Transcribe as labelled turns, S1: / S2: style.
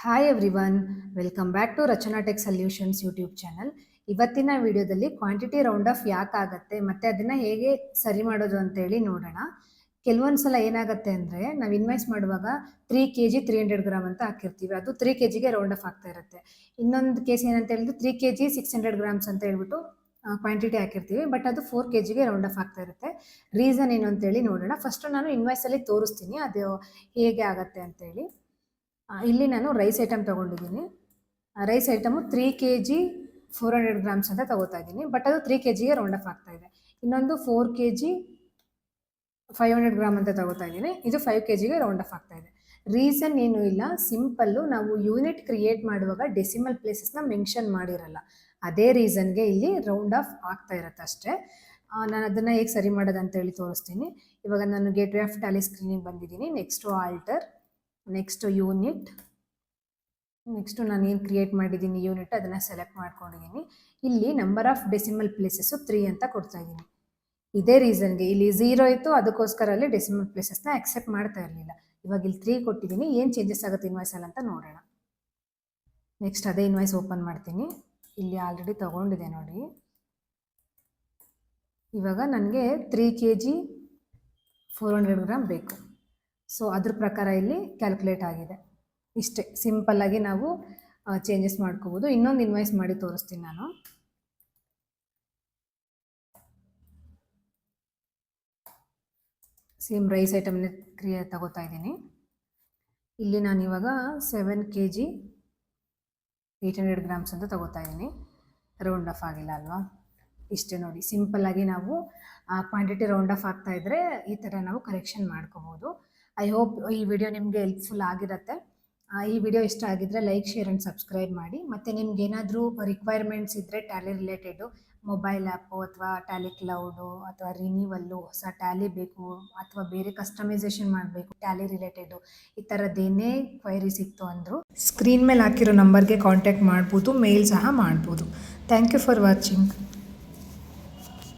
S1: Hi everyone, welcome back to Rachana tech solutions YouTube channel. ಇವತ್ತಿನ ವಿಡಿಯೋದಲ್ಲಿ quantity round of ಯಾಕಾಗತ್ತೆ ಮತ್ತು ಅದನ್ನು ಹೇಗೆ ಸರಿ ಮಾಡೋದು ಅಂತೇಳಿ ನೋಡೋಣ. ಕೆಲವೊಂದು ಸಲ ಏನಾಗುತ್ತೆ ಅಂದರೆ ನಾವು ಇನ್ವೆಸ್ಟ್ ಮಾಡುವಾಗ 3 kg 300 ಗ್ರಾಮ್ ಅಂತ ಹಾಕಿರ್ತೀವಿ, ಅದು 3 kgಗೆ ರೌಂಡ್ ಆಫ್ ಆಗ್ತಾ ಇರುತ್ತೆ. ಇನ್ನೊಂದು ಕೇಸ್ ಏನಂತ ಹೇಳಿದ್ರೆ 3 kg 600 ಗ್ರಾಮ್ಸ್ ಅಂತ ಹೇಳ್ಬಿಟ್ಟು ಕ್ವಾಂಟಿಟಿ ಹಾಕಿರ್ತೀವಿ, ಬಟ್ ಅದು 4 kgಗೆ ರೌಂಡ್ ಆಫ್ ಆಗ್ತಾ ಇರುತ್ತೆ. ರೀಸನ್ ಏನು ಅಂತೇಳಿ ನೋಡೋಣ. ಫಸ್ಟು ನಾನು ಇನ್ವಾಯ್ಸಲ್ಲಿ ತೋರಿಸ್ತೀನಿ ಅದು ಹೇಗೆ ಆಗುತ್ತೆ ಅಂತೇಳಿ. ಇಲ್ಲಿ ನಾನು ರೈಸ್ ಐಟಮ್ ತೊಗೊಂಡಿದ್ದೀನಿ. ರೈಸ್ ಐಟಮು 3 kg 400 ಗ್ರಾಮ್ಸ್ ಅಂತ ತೊಗೋತಾ ಇದ್ದೀನಿ, ಬಟ್ ಅದು 3 kgಗೆ ರೌಂಡ್ ಆಫ್ ಆಗ್ತಾ ಇದೆ. ಇನ್ನೊಂದು 4 kg 500 ಗ್ರಾಮ್ ಅಂತ ತೊಗೋತಾ ಇದ್ದೀನಿ, ಇದು 5 kgಗೆ ರೌಂಡ್ ಆಫ್ ಆಗ್ತಾ ಇದೆ. ರೀಸನ್ ಏನೂ ಇಲ್ಲ, ಸಿಂಪಲ್ಲು ನಾವು ಯೂನಿಟ್ ಕ್ರಿಯೇಟ್ ಮಾಡುವಾಗ ಡೆಸಿಮಲ್ ಪ್ಲೇಸಸ್ನ ಮೆನ್ಷನ್ ಮಾಡಿರಲ್ಲ, ಅದೇ ರೀಸನ್ಗೆ ಇಲ್ಲಿ ರೌಂಡ್ ಆಫ್ ಆಗ್ತಾ ಇರುತ್ತೆ ಅಷ್ಟೇ. ನಾನು ಅದನ್ನು ಹೇಗೆ ಸರಿ ಮಾಡೋದು ಅಂತೇಳಿ ತೋರಿಸ್ತೀನಿ. ಇವಾಗ ನಾನು ಗೇಟ್ವೇ ಆಫ್ ಟ್ಯಾಲಿ ಸ್ಕ್ರೀನಿಗೆ ಬಂದಿದ್ದೀನಿ. Next alter, next unit, next ನಾನು ಏನು ಕ್ರಿಯೇಟ್ ಮಾಡಿದ್ದೀನಿ ಯೂನಿಟ್ ಅದನ್ನು ಸೆಲೆಕ್ಟ್ ಮಾಡ್ಕೊಂಡಿದ್ದೀನಿ. ಇಲ್ಲಿ ನಂಬರ್ ಆಫ್ ಡೆಸಿಮಲ್ ಪ್ಲೇಸಸ್ಸು 3 ಅಂತ ಕೊಡ್ತಾ ಇದ್ದೀನಿ. ಇದೇ ರೀಸನ್ಗೆ ಇಲ್ಲಿ 0 ಇತ್ತು, ಅದಕ್ಕೋಸ್ಕರ ಅಲ್ಲಿ ಡೆಸಿಮಲ್ ಪ್ಲೇಸಸ್ನ ಆಕ್ಸೆಪ್ಟ್ ಮಾಡ್ತಾ ಇರಲಿಲ್ಲ. ಇವಾಗ ಇಲ್ಲಿ 3 ಕೊಟ್ಟಿದ್ದೀನಿ. ಏನು ಚೇಂಜಸ್ ಆಗುತ್ತೆ ಇನ್ವಾಯ್ಸಲ್ಲಿ ಅಂತ ನೋಡೋಣ. ನೆಕ್ಸ್ಟ್ ಅದೇ ಇನ್ವಾಯ್ಸ್ ಓಪನ್ ಮಾಡ್ತೀನಿ. ಇಲ್ಲಿ ಆಲ್ರೆಡಿ ತೊಗೊಂಡಿದೆ ನೋಡಿ. ಇವಾಗ ನನಗೆ 3 kg 400 ಗ್ರಾಮ್ ಬೇಕು. ಸೊ ಅದ್ರ ಪ್ರಕಾರ ಇಲ್ಲಿ ಕ್ಯಾಲ್ಕುಲೇಟ್ ಆಗಿದೆ. ಇಷ್ಟೇ ಸಿಂಪಲ್ಲಾಗಿ ನಾವು ಚೇಂಜಸ್ ಮಾಡ್ಕೋಬೋದು. ಇನ್ನೊಂದು ಇನ್ವಾಯ್ಸ್ ಮಾಡಿ ತೋರಿಸ್ತೀನಿ ನಾನು. ಸೇಮ್ ರೈಸ್ ಐಟಮ್ನ ತಗೋತಾ ಇದ್ದೀನಿ. ಇಲ್ಲಿ ನಾನು ಇವಾಗ 7 kg 800 ಗ್ರಾಮ್ಸ್ ಅಂತ ತಗೋತಾ ಇದ್ದೀನಿ. ರೌಂಡ್ ಆಫ್ ಆಗಿಲ್ಲ ಅಲ್ವಾ? ಇಷ್ಟೇ ನೋಡಿ, ಸಿಂಪಲ್ಲಾಗಿ ನಾವು ಕ್ವಾಂಟಿಟಿ ರೌಂಡ್ ಆಫ್ ಆಗ್ತಾ ಇದ್ದರೆ ಈ ಥರ ನಾವು ಕರೆಕ್ಷನ್ ಮಾಡ್ಕೋಬೋದು. ಐ ಹೋಪ್ ಈ ವಿಡಿಯೋ ನಿಮಗೆ ಹೆಲ್ಪ್ಫುಲ್ ಆಗಿರುತ್ತೆ. ಈ ವಿಡಿಯೋ ಇಷ್ಟ ಆಗಿದ್ದರೆ ಲೈಕ್, ಶೇರ್ ಆ್ಯಂಡ್ ಸಬ್ಸ್ಕ್ರೈಬ್ ಮಾಡಿ. ಮತ್ತು ನಿಮ್ಗೆ ಏನಾದರೂ ರಿಕ್ವೈರ್ಮೆಂಟ್ಸ್ ಇದ್ದರೆ ಟ್ಯಾಲಿ ರಿಲೇಟೆಡು, ಮೊಬೈಲ್ ಆ್ಯಪು ಅಥವಾ ಟ್ಯಾಲಿ ಕ್ಲೌಡು ಅಥವಾ ರಿನ್ಯೂವಲ್ಲು, ಹೊಸ ಟ್ಯಾಲಿ ಬೇಕು ಅಥವಾ ಬೇರೆ ಕಸ್ಟಮೈಸೇಷನ್ ಮಾಡಬೇಕು ಟ್ಯಾಲಿ ರಿಲೇಟೆಡು, ಈ ಥರದ್ದೇನೇ ಕ್ವೈರಿ ಸಿಕ್ತು ಅಂದರೂ ಸ್ಕ್ರೀನ್ ಮೇಲೆ ಹಾಕಿರೋ ನಂಬರ್ಗೆ ಕಾಂಟ್ಯಾಕ್ಟ್ ಮಾಡ್ಬೋದು, ಮೇಲ್ ಸಹ ಮಾಡ್ಬೋದು. Thank you for watching.